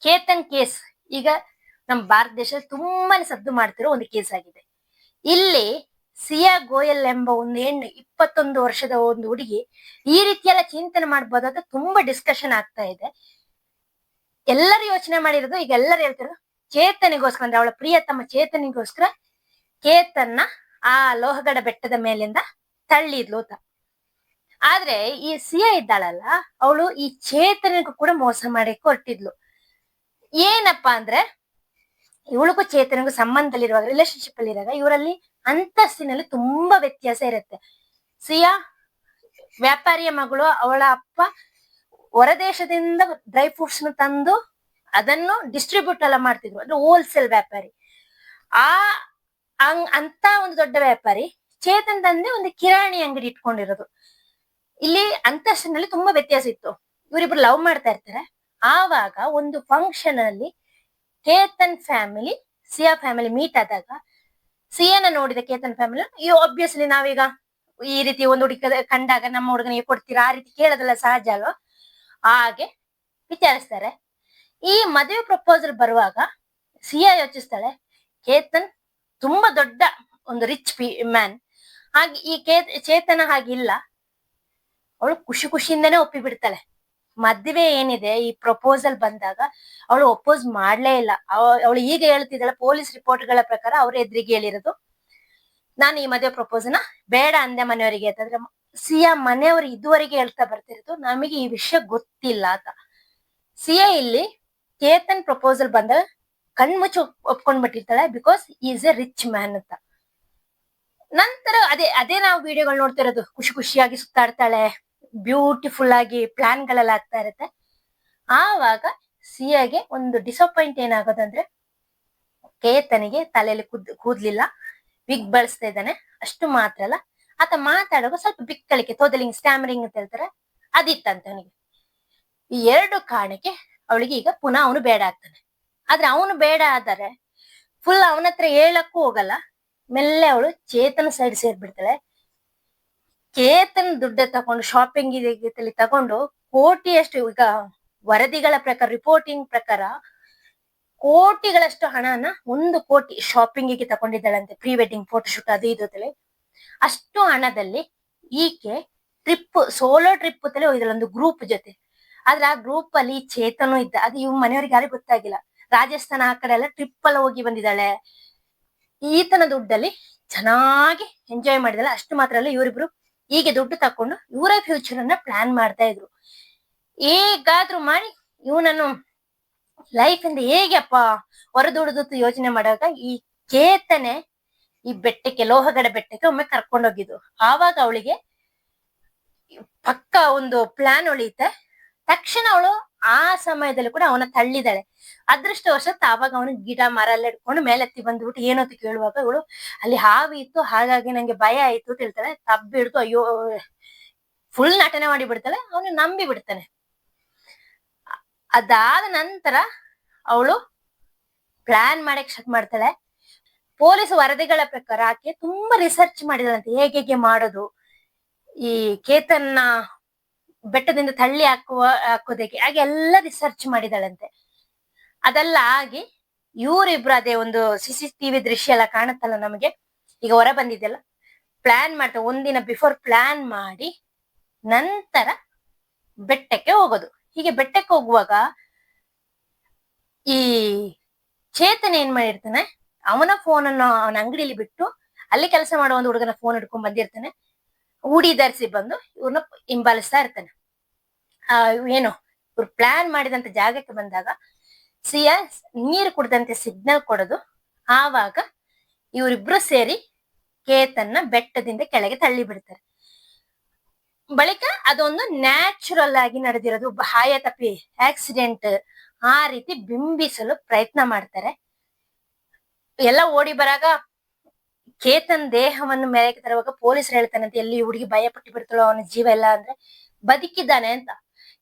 Ketan case ಈಗ ನಮ್ಮ ಭಾರತ ದೇಶದಲ್ಲಿ ತುಂಬಾನೇ ಸದ್ದು ಮಾಡ್ತಿರೋ ಒಂದು ಕೇಸ್ ಆಗಿದೆ. ಇಲ್ಲಿ ಸಿಯಾ ಗೋಯಲ್ ಎಂಬ ಒಂದು ಹೆಣ್ಣು 21 ವರ್ಷದ ಒಂದು ಹುಡುಗಿ ಈ ರೀತಿಯೆಲ್ಲ ಚಿಂತನೆ ಮಾಡ್ಬೋದಾದ ತುಂಬಾ ಡಿಸ್ಕಷನ್ ಆಗ್ತಾ ಇದೆ. ಎಲ್ಲರೂ ಯೋಚನೆ ಮಾಡಿರೋದು, ಈಗ ಎಲ್ಲರೂ ಹೇಳ್ತಿರೋದು ಚೇತನಿಗೋಸ್ಕರ, ಅಂದ್ರೆ ಅವಳ ಪ್ರಿಯತಮ ಚೇತನಿಗೋಸ್ಕರ ಕೇತನ್ನ ಆ ಲೋಹಗಡ ಬೆಟ್ಟದ ಮೇಲಿಂದ ತಳ್ಳಿದ್ಲು ಅಂತ. ಆದ್ರೆ ಈ ಸಿಯಾ ಇದ್ದಾಳಲ್ಲ, ಅವಳು ಈ ಚೇತನಿಗೂ ಕೂಡ ಮೋಸ ಮಾಡಕ್ಕೆ ಹೊರಟಿದ್ಲು. ಏನಪ್ಪಾ ಅಂದ್ರೆ, ಇವಳಿಗೂ ಚೇತನಿಗೂ ಸಂಬಂಧದಲ್ಲಿರುವಾಗ, ರಿಲೇಶನ್ಶಿಪ್ ಅಲ್ಲಿ ಇರುವಾಗ ಇವರಲ್ಲಿ ಅಂತಸ್ತಿನಲ್ಲಿ ತುಂಬಾ ವ್ಯತ್ಯಾಸ ಇರುತ್ತೆ. ಸಿಯಾ ವ್ಯಾಪಾರಿಯ ಮಗಳು, ಅವಳ ಅಪ್ಪ ಹೊರದೇಶದಿಂದ ಡ್ರೈ ಫ್ರೂಟ್ಸ್ ತಂದು ಅದನ್ನು ಡಿಸ್ಟ್ರಿಬ್ಯೂಟ್ ಎಲ್ಲ ಮಾಡ್ತಿದ್ರು, ಅಂದ್ರೆ ಹೋಲ್ಸೇಲ್ ವ್ಯಾಪಾರಿ. ಅಂತ ಒಂದು ದೊಡ್ಡ ವ್ಯಾಪಾರಿ ಚೇತನ್ ತಂದೆ ಒಂದು ಕಿರಾಣಿ ಅಂಗಡಿ ಇಟ್ಕೊಂಡಿರೋದು. ಇಲ್ಲಿ ಅಂತಸ್ತಿನಲ್ಲಿ ತುಂಬಾ ವ್ಯತ್ಯಾಸ ಇತ್ತು. ಇವರಿಬ್ರು ಲವ್ ಮಾಡ್ತಾ ಇರ್ತಾರೆ. ಆವಾಗ ಒಂದು ಫಂಕ್ಷನ್ ಅಲ್ಲಿ ಕೇತನ್ ಫ್ಯಾಮಿಲಿ ಸಿಯಾ ಫ್ಯಾಮಿಲಿ ಮೀಟ್ ಆದಾಗ, ಸಿಯಾನ ನೋಡಿದ ಕೇತನ್ ಫ್ಯಾಮಿಲಿ, ಈ ಆಬ್ವಿಯಸ್ಲಿ ನಾವೀಗ ಈ ರೀತಿ ಒಂದು ಹುಡುಗ ಕಂಡಾಗ ನಮ್ಮ ಹುಡುಗನಿಗೆ ಕೊಡ್ತೀರಾ ಆ ರೀತಿ ಕೇಳೋದೆಲ್ಲ ಸಹಜ ಅಲ್ವಾ. ಹಾಗೆ ವಿಚಾರಿಸ್ತಾರೆ. ಈ ಮದುವೆ ಪ್ರಪೋಸಲ್ ಬರುವಾಗ ಸಿಯಾ ಯೋಚಿಸ್ತಾಳೆ, ಕೇತನ್ ತುಂಬಾ ದೊಡ್ಡ ಒಂದು ರಿಚ್ ಮ್ಯಾನ್, ಹಾಗೆ ಈ ಚೇತನ ಹಾಗಿಲ್ಲ. ಅವಳು ಖುಷಿ ಖುಷಿಯಿಂದನೇ ಒಪ್ಪಿ ಬಿಡ್ತಾಳೆ. ಮದ್ವೆ ಏನಿದೆ, ಈ ಪ್ರಪೋಸಲ್ ಬಂದಾಗ ಅವಳು ಒಪ್ಪೋಸ್ ಮಾಡ್ಲೇ ಇಲ್ಲ. ಅವಳು ಈಗ ಹೇಳ್ತಿದ್ದಾಳೆ, ಪೊಲೀಸ್ ರಿಪೋರ್ಟ್ಗಳ ಪ್ರಕಾರ ಅವ್ರ ಎದುರಿಗೆ ಹೇಳಿರೋದು, ನಾನು ಈ ಮದುವೆ ಪ್ರಪೋಸಲ್ನ ಬೇಡ ಅಂದೆ ಮನೆಯವರಿಗೆ ಅಂತಂದ್ರೆ. ಸಿಯಾ ಮನೆಯವರು ಇದುವರೆಗೆ ಹೇಳ್ತಾ ಬರ್ತಿರೋದು, ನಮಗೆ ಈ ವಿಷಯ ಗೊತ್ತಿಲ್ಲ ಅಂತ. ಸಿಯಾ ಇಲ್ಲಿ ಕೇತನ್ ಪ್ರಪೋಸಲ್ ಬಂದಾಗ ಕಣ್ಮುಚ್ಚಿ ಒಪ್ಕೊಂಡ್ಬಿಟ್ಟಿರ್ತಾಳೆ, because is a rich man ಅಂತ. ನಂತರ ಅದೇ ನಾವು ವಿಡಿಯೋಗಳು ನೋಡ್ತಿರೋದು, ಖುಷಿ ಖುಷಿಯಾಗಿ ಸುತ್ತಾಡ್ತಾಳೆ, ಬ್ಯೂಟಿಫುಲ್ ಆಗಿ ಪ್ಲಾನ್ ಗಳೆಲ್ಲ ಆಗ್ತಾ ಇರುತ್ತೆ. ಆವಾಗ ಸಿಯಾಗೆ ಒಂದು ಡಿಸಪಾಯಿಂಟ್ ಏನಾಗೋದಂದ್ರೆ, ಕೇತನಿಗೆ ತಲೆಯಲ್ಲಿ ಕೂದ್ಲಿಲ್ಲ, ವಿಗ್ ಬಳಸ್ತಾ ಇದ್ದಾನೆ. ಅಷ್ಟು ಮಾತ್ರ ಅಲ್ಲ, ಆತ ಮಾತಾಡುವಾಗ ಸ್ವಲ್ಪ ಬಿಕ್ಕಳಿಕೆ, ತೋದಲಿಂಗ್, ಸ್ಟ್ಯಾಮರಿಂಗ್ ಅಂತ ಹೇಳ್ತಾರೆ, ಅದಿತ್ತಂತೆ ಅವನಿಗೆ. ಈ ಎರಡು ಕಾರಣಕ್ಕೆ ಅವಳಿಗೆ ಈಗ ಪುನಃ ಅವನು ಬೇಡ ಆಗ್ತಾನೆ. ಆದ್ರೆ ಅವನು ಬೇಡ ಆದರೆ ಫುಲ್ ಅವನ ಹತ್ರ ಹೇಳಕ್ಕೂ ಹೋಗಲ್ಲ. ಮೆಲ್ಲೆ ಅವಳು ಚೇತನ ಸೈಡ್ ಸೇರ್ಬಿಡ್ತಾಳೆ. ಕೇತನ್ ದುಡ್ಡು ತಗೊಂಡು ಶಾಪಿಂಗ್ ತಗೊಂಡು ಕೋಟಿಯಷ್ಟು, ಈಗ ವರದಿಗಳ ಪ್ರಕಾರ, ರಿಪೋರ್ಟಿಂಗ್ ಪ್ರಕಾರ ಕೋಟಿಗಳಷ್ಟು ಹಣನ, 1 ಕೋಟಿ ಶಾಪಿಂಗಿಗೆ ತಗೊಂಡಿದ್ದಾಳಂತೆ, ಪ್ರೀ ವೆಡ್ಡಿಂಗ್ ಫೋಟೋಶೂಟ್ ಅದು ಇದು ಅಂತೇಳಿ. ಅಷ್ಟು ಹಣದಲ್ಲಿ ಈಕೆ ಸೋಲೋ ಟ್ರಿಪ್ ತಲೆ ಹೋಗಿದ್ದಾಳೆ ಒಂದು ಗ್ರೂಪ್ ಜೊತೆ. ಆದ್ರೆ ಆ ಗ್ರೂಪ್ ಅಲ್ಲಿ ಚೇತನು ಇದ್ದ. ಅದು ಇವ್ ಮನೆಯವ್ರಿಗೆ ಯಾರಿಗೂ ಗೊತ್ತಾಗಿಲ್ಲ. ರಾಜಸ್ಥಾನ ಆ ಕಡೆ ಎಲ್ಲ ಟ್ರಿಪ್ ಎಲ್ಲ ಹೋಗಿ ಬಂದಿದ್ದಾಳೆ. ಈತನ ದುಡ್ಡಲ್ಲಿ ಚೆನ್ನಾಗಿ ಎಂಜಾಯ್ ಮಾಡಿದಾಳೆ. ಅಷ್ಟು ಮಾತ್ರ ಅಲ್ಲ, ಇವರಿಬ್ರು ಹೀಗೆ ದುಡ್ಡು ತಕೊಂಡು ಇವರ ಫ್ಯೂಚರ್ ಅನ್ನ ಪ್ಲಾನ್ ಮಾಡ್ತಾ ಇದ್ರು. ಹೇಗಾದ್ರೂ ಮಾಡಿ ಇವನನ್ನು ಲೈಫ್ ಇಂದ ಹೇಗೆಪ್ಪ ಹೊರದುಡುದು ಯೋಚನೆ ಮಾಡುವಾಗ ಈ ಚೇತನೆ ಈ ಬೆಟ್ಟಕ್ಕೆ, ಲೋಹಗಡ ಬೆಟ್ಟಕ್ಕೆ ಒಮ್ಮೆ ಕರ್ಕೊಂಡೋಗಿದ್ದು. ಆವಾಗ ಅವಳಿಗೆ ಪಕ್ಕ ಒಂದು ಪ್ಲಾನ್ ಉಳಿಯುತ್ತೆ. ತಕ್ಷಣ ಅವಳು ಆ ಸಮಯದಲ್ಲಿ ಕೂಡ ಅವನ ತಳ್ಳಿದಾಳೆ. ಅದೃಷ್ಟವಶಾತ್ ಆವಾಗ ಅವನು ಗಿಡ ಮರ ಎಲ್ಲ ಇಟ್ಕೊಂಡು ಮೇಲೆತ್ತಿ ಬಂದ್ಬಿಟ್ಟು ಏನಂತ ಕೇಳುವಾಗ ಇವಳು ಅಲ್ಲಿ ಹಾವಿ ಇತ್ತು, ಹಾಗಾಗಿ ನಂಗೆ ಭಯ ಆಯ್ತು ಅಂತ ಹೇಳ್ತಾಳೆ. ತಬ್ಬಿ ಹಿಡ್ದು ಅಯ್ಯೋ ಫುಲ್ ನಟನೆ ಮಾಡಿ ಬಿಡ್ತಾಳೆ. ಅವನು ನಂಬಿ ಬಿಡ್ತಾನೆ. ಅದಾದ ನಂತರ ಅವಳು ಪ್ಲಾನ್ ಮಾಡಕ್ ಸ್ಟಾರ್ಟ್ ಮಾಡ್ತಾಳೆ. ಪೊಲೀಸ್ ವರದಿಗಳ ಪ್ರಕಾರ ಆಕೆ ತುಂಬಾ ರಿಸರ್ಚ್ ಮಾಡಿದಳಂತೆ, ಹೇಗೆ ಮಾಡೋದು, ಈ ಕೇತನ್ನ ಬೆಟ್ಟದಿಂದ ತಳ್ಳಿ ಹಾಕೋದಕ್ಕೆ, ಹಾಗೆ ಎಲ್ಲ ರಿಸರ್ಚ್ ಮಾಡಿದಳಂತೆ. ಅದೆಲ್ಲ ಆಗಿ ಇವರಿಬ್ರು, ಅದೇ ಒಂದು CCTV ದೃಶ್ಯ ಎಲ್ಲ ಕಾಣುತ್ತಲ್ಲ ನಮಗೆ, ಈಗ ಹೊರ ಬಂದಿದ್ದೆಲ್ಲ, ಪ್ಲಾನ್ ಮಾಡ್ತಾರೆ. ಒಂದಿನ ಬಿಫೋರ್ ಪ್ಲಾನ್ ಮಾಡಿ ನಂತರ ಬೆಟ್ಟಕ್ಕೆ ಹೋಗೋದು. ಹೀಗೆ ಬೆಟ್ಟಕ್ಕೆ ಹೋಗುವಾಗ ಈ ಚೇತನ್ ಏನ್ ಮಾಡಿರ್ತಾನೆ, ಅವನ ಫೋನ್ ಅನ್ನು ಅವನ ಅಂಗಡಿಯಲ್ಲಿ ಬಿಟ್ಟು ಅಲ್ಲಿ ಕೆಲಸ ಮಾಡುವ ಒಂದು ಹುಡುಗನ ಫೋನ್ ಹಿಡ್ಕೊಂಡ್ ಬಂದಿರ್ತಾನೆ. ಉಡಿ ಧರಿಸಿ ಬಂದು ಇವ್ರನ್ನ ಹಿಂಬಾಲಿಸ್ತಾ ಇರ್ತಾನೆ. ಏನು ಇವ್ರು ಪ್ಲಾನ್ ಮಾಡಿದಂತ ಜಾಗಕ್ಕೆ ಬಂದಾಗ ಸಿಯಾ ನೀರು ಕುಡ್ದಂತೆ ಸಿಗ್ನಲ್ ಕೊಡೋದು. ಆವಾಗ ಇವರಿಬ್ರು ಸೇರಿ ಕೇತನ್ನ ಬೆಟ್ಟದಿಂದ ಕೆಳಗೆ ತಳ್ಳಿ ಬಿಡ್ತಾರೆ. ಬಳಿಕ ಅದೊಂದು ನ್ಯಾಚುರಲ್ ಆಗಿ ನಡೆದಿರೋದು, ಹಾಯ ತಪ್ಪಿ ಆಕ್ಸಿಡೆಂಟ್ ಆ ರೀತಿ ಬಿಂಬಿಸಲು ಪ್ರಯತ್ನ ಮಾಡ್ತಾರೆ. ಎಲ್ಲ ಓಡಿ ಬರಾಗ ಕೇತನ್ ದೇಹವನ್ನು ಮೇಲಕ್ಕೆ ತರುವಾಗ ಪೊಲೀಸರು ಹೇಳ್ತಾನಂತೆ, ಎಲ್ಲಿ ಹುಡುಗಿ ಭಯ ಪಟ್ಟು ಬಿಡ್ತಾಳೋ, ಅವನ ಜೀವ ಎಲ್ಲ ಅಂದ್ರೆ ಬದುಕಿದ್ದಾನೆ ಅಂತ.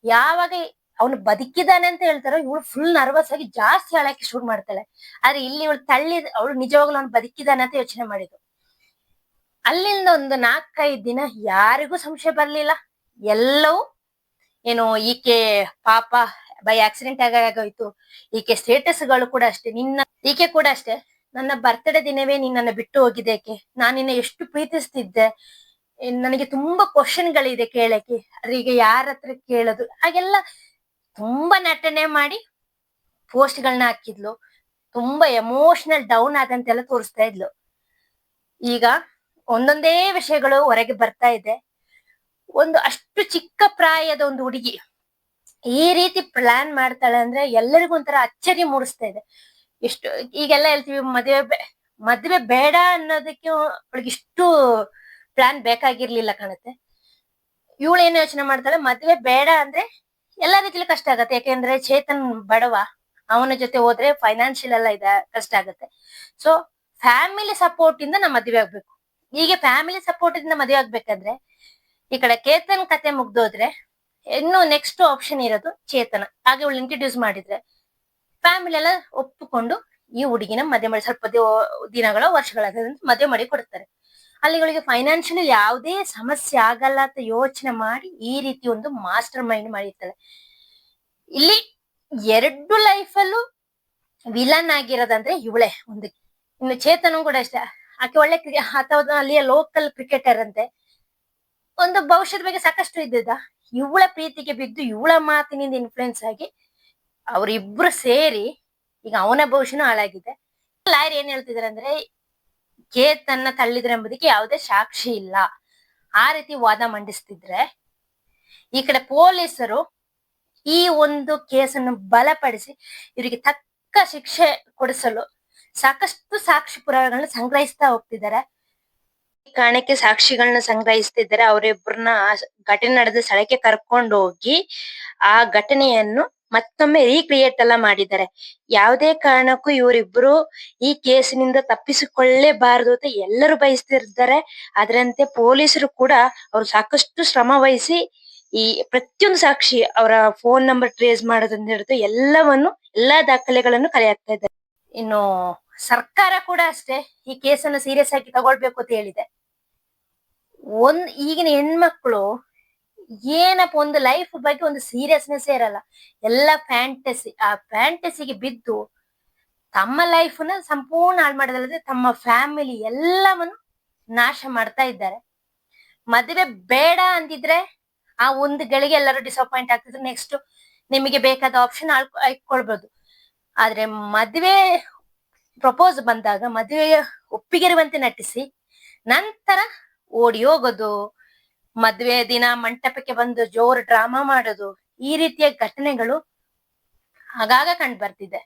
ಯಾವಾಗ ಅವನು ಬದುಕಿದ್ದಾನೆ ಅಂತ ಹೇಳ್ತಾರೋ ಇವಳು ಫುಲ್ ನರ್ವಸ್ ಆಗಿ ಜಾಸ್ತಿ ಅಳಕ್ಕೆ ಶುರು ಮಾಡ್ತಾಳೆ. ಆದ್ರೆ ಇಲ್ಲಿ ಇವಳು ಅವಳು ನಿಜವಾಗ್ಲೂ ಅವ್ನು ಬದುಕಿದ್ದಾನೆ ಅಂತ ಯೋಚನೆ ಮಾಡಿದ್ರು. ಅಲ್ಲಿಂದ ಒಂದು 4-5 ದಿನ ಯಾರಿಗೂ ಸಂಶಯ ಬರ್ಲಿಲ್ಲ. ಎಲ್ಲವೂ ಏನೋ ಈಕೆ ಪಾಪ ಬೈ ಆಕ್ಸಿಡೆಂಟ್ ಆಗೋಯ್ತು. ಈಕೆ ಸ್ಟೇಟಸ್ಗಳು ಕೂಡ ಅಷ್ಟೇ, ಈಕೆ ಕೂಡ ಅಷ್ಟೇ, ನನ್ನ ಬರ್ತ್ಡೇ ದಿನವೇ ನಿನ್ನನ್ನ ಬಿಟ್ಟು ಹೋಗಿದ್ದೇಕೆ, ನಾನು ನಿನ್ನ ಎಷ್ಟು ಪ್ರೀತಿಸ್ತಿದ್ದೆ, ನನಗೆ ತುಂಬಾ ಕ್ವಶನ್ಗಳಿದೆ ಕೇಳಕ್ಕೆ, ಆದ್ರೆ ಈಗ ಯಾರ ಹತ್ರ ಕೇಳೋದು, ಹಾಗೆಲ್ಲ ತುಂಬಾ ನಟನೆ ಮಾಡಿ ಪೋಸ್ಟ್ಗಳನ್ನ ಹಾಕಿದ್ಲು. ತುಂಬಾ ಎಮೋಷನಲ್ ಡೌನ್ ಆದಂತೆಲ್ಲ ತೋರಿಸ್ತಾ ಇದ್ಲು. ಈಗ ಒಂದೊಂದೇ ವಿಷಯಗಳು ಹೊರಗೆ ಬರ್ತಾ ಇದೆ. ಒಂದು ಅಷ್ಟು ಚಿಕ್ಕ ಪ್ರಾಯದ ಒಂದು ಹುಡುಗಿ ಈ ರೀತಿ ಪ್ಲಾನ್ ಮಾಡ್ತಾಳೆ ಅಂದ್ರೆ ಎಲ್ಲರಿಗೂ ಒಂಥರ ಅಚ್ಚರಿ ಮೂಡಿಸ್ತಾ ಇದೆ. ಎಷ್ಟು ಈಗೆಲ್ಲ ಹೇಳ್ತೀವಿ ಮದ್ವೆ ಬೇಡ ಅನ್ನೋದಕ್ಕೆ ಅವಳಿಗೆ ಇಷ್ಟು ಪ್ಲಾನ್ ಬೇಕಾಗಿರ್ಲಿಲ್ಲ ಕಾಣುತ್ತೆ. ಇವಳು ಏನ್ ಯೋಚನೆ ಮಾಡ್ತಾಳೆ, ಮದ್ವೆ ಬೇಡ ಅಂದ್ರೆ ಎಲ್ಲಾ ರೀತಿಲಿ ಕಷ್ಟ ಆಗತ್ತೆ. ಯಾಕೆಂದ್ರೆ ಚೇತನ್ ಬಡವ, ಅವನ ಜೊತೆ ಹೋದ್ರೆ ಫೈನಾನ್ಷಿಯಲ್ ಎಲ್ಲ ಕಷ್ಟ ಆಗತ್ತೆ. ಸೊ ಫ್ಯಾಮಿಲಿ ಸಪೋರ್ಟ್ ಇಂದ ನಾ ಮದ್ವೆ ಆಗ್ಬೇಕು. ಹೀಗೆ ಫ್ಯಾಮಿಲಿ ಸಪೋರ್ಟ್ ಇಂದ ಮದ್ವೆ ಆಗ್ಬೇಕಂದ್ರೆ ಈ ಕಡೆ ಕೇತನ್ ಕತೆ ಮುಗ್ದೋದ್ರೆ ಇನ್ನು ನೆಕ್ಸ್ಟ್ ಆಪ್ಷನ್ ಇರೋದು ಚೇತನ. ಹಾಗೆ ಅವಳು ಇಂಟ್ರಡ್ಯೂಸ್ ಮಾಡಿದ್ರೆ ಫ್ಯಾಮಿಲಿ ಎಲ್ಲ ಒಪ್ಪಿಕೊಂಡು ಈ ಹುಡುಗಿನ ಮದುವೆ ಮಾಡಿ ಸ್ವಲ್ಪ ದಿನಗಳ ವರ್ಷಗಳಾದ ಮದುವೆ ಮಾಡಿ ಕೊಡ್ತಾರೆ. ಅಲ್ಲಿಗಳಿಗೆ ಫೈನಾನ್ಷಿಯಲಿ ಯಾವುದೇ ಸಮಸ್ಯೆ ಆಗಲ್ಲ ಅಂತ ಯೋಚನೆ ಮಾಡಿ ಈ ರೀತಿ ಒಂದು ಮಾಸ್ಟರ್ ಮೈಂಡ್ ಮಾಡಿರ್ತಾಳೆ. ಇಲ್ಲಿ ಎರಡು ಲೈಫಲ್ಲೂ ವಿಲನ್ ಆಗಿರೋದಂದ್ರೆ ಇವಳೆ ಒಂದು. ಇನ್ನು ಚೇತನು ಕೂಡ ಅಷ್ಟೇ, ಆಕೆ ಒಳ್ಳೆ ಅಥವಾ ಅಲ್ಲಿಯ ಲೋಕಲ್ ಕ್ರಿಕೆಟರ್ ಅಂತೆ, ಒಂದು ಭವಿಷ್ಯದ ಬಗ್ಗೆ ಸಾಕಷ್ಟು ಇದ್ದಿದ್ದ. ಇವಳ ಪ್ರೀತಿಗೆ ಬಿದ್ದು ಇವಳ ಮಾತಿನಿಂದ ಇನ್ಫ್ಲೂಯೆನ್ಸ್ ಆಗಿ ಅವರಿಬ್ರು ಸೇರಿ ಈಗ ಅವನ ಭವಿಷ್ಯನೂ ಹಾಳಾಗಿದೆ. ಲಾಯರ್ ಏನ್ ಹೇಳ್ತಿದಾರೆ ಅಂದ್ರೆ ಕೇತನ್ನ ತಳ್ಳಿದ್ರೆ ಎಂಬುದಕ್ಕೆ ಯಾವುದೇ ಸಾಕ್ಷಿ ಇಲ್ಲ, ಆ ರೀತಿ ವಾದ ಮಂಡಿಸ್ತಿದ್ರೆ ಈ ಕಡೆ ಪೊಲೀಸರು ಈ ಒಂದು ಕೇಸನ್ನು ಬಲಪಡಿಸಿ ಇವರಿಗೆ ತಕ್ಕ ಶಿಕ್ಷೆ ಕೊಡಿಸಲು ಸಾಕಷ್ಟು ಸಾಕ್ಷಿ ಪುರಾವೆಗಳನ್ನ ಸಂಗ್ರಹಿಸ್ತಾ ಹೋಗ್ತಿದ್ದಾರೆ. ಕಾರಣಕ್ಕೆ ಸಾಕ್ಷಿಗಳನ್ನ ಸಂಗ್ರಹಿಸ್ತಿದ್ದಾರೆ. ಅವರಿಬ್ಬರನ್ನ ಘಟನೆ ನಡೆದ ಸ್ಥಳಕ್ಕೆ ಕರ್ಕೊಂಡು ಹೋಗಿ ಆ ಘಟನೆಯನ್ನು ಮತ್ತೊಮ್ಮೆ ರೀಕ್ರಿಯೇಟ್ ಎಲ್ಲ ಮಾಡಿದ್ದಾರೆ. ಯಾವುದೇ ಕಾರಣಕ್ಕೂ ಇವರಿಬ್ರು ಈ ಕೇಸಿನಿಂದ ತಪ್ಪಿಸಿಕೊಳ್ಳಲೇಬಾರದು ಅಂತ ಎಲ್ಲರೂ ಬಯಸ್ತಿರ್ತಾರೆ. ಅದರಂತೆ ಪೊಲೀಸರು ಕೂಡ ಅವ್ರು ಸಾಕಷ್ಟು ಶ್ರಮ ವಹಿಸಿ ಈ ಪ್ರತಿಯೊಂದು ಸಾಕ್ಷಿ, ಅವರ ಫೋನ್ ನಂಬರ್ ಟ್ರೇಸ್ ಮಾಡೋದ್ರಿಂದ ಹಿಡಿದು ಎಲ್ಲಾ ದಾಖಲೆಗಳನ್ನು ಕಲೆ ಹಾಕ್ತಾ ಇದ್ದಾರೆ. ಇನ್ನು ಸರ್ಕಾರ ಕೂಡ ಅಷ್ಟೇ ಈ ಕೇಸನ್ನು ಸೀರಿಯಸ್ ಆಗಿ ತಗೊಳ್ಬೇಕು ಅಂತ ಹೇಳಿದೆ. ಈಗಿನ ಹೆಣ್ಮಕ್ಳು ಏನಪ್ಪ ಒಂದು ಲೈಫ್ ಬಗ್ಗೆ ಒಂದು ಸೀರಿಯಸ್ನೆಸ್ ಇರಲ್ಲ, ಎಲ್ಲ ಫ್ಯಾಂಟಸಿ. ಆ ಫ್ಯಾಂಟಸಿಗೆ ಬಿದ್ದು ತಮ್ಮ ಲೈಫ್ನ ಸಂಪೂರ್ಣ ಹಾಳು ಮಾಡೋದಲ್ಲದೆ ತಮ್ಮ ಫ್ಯಾಮಿಲಿ ಎಲ್ಲವನ್ನು ನಾಶ ಮಾಡ್ತಾ ಇದ್ದಾರೆ. ಮದುವೆ ಬೇಡ ಅಂದಿದ್ರೆ ಆ ಒಂದು ಗಳಿಗೆ ಎಲ್ಲರೂ ಡಿಸಪಾಯಿಂಟ್ ಆಗ್ತಿದ್ರು. ನೆಕ್ಸ್ಟ್ ನಿಮಗೆ ಬೇಕಾದ ಆಪ್ಷನ್ ಆಯ್ಕೊಳ್ಬಹುದು. ಆದ್ರೆ ಮದುವೆ ಪ್ರಪೋಸ್ ಬಂದಾಗ ಮದುವೆಯ ಒಪ್ಪಿಗಿರುವಂತೆ ನಟಿಸಿ ನಂತರ ಓಡಿ ಹೋಗೋದು, ಮದ್ವೆ ದಿನ ಮಂಟಪಕ್ಕೆ ಬಂದು ಜೋರು ಡ್ರಾಮಾ ಮಾಡೋದು, ಈ ರೀತಿಯ ಘಟನೆಗಳು ಆಗಾಗ ಕಂಡು ಬರ್ತಿದೆ.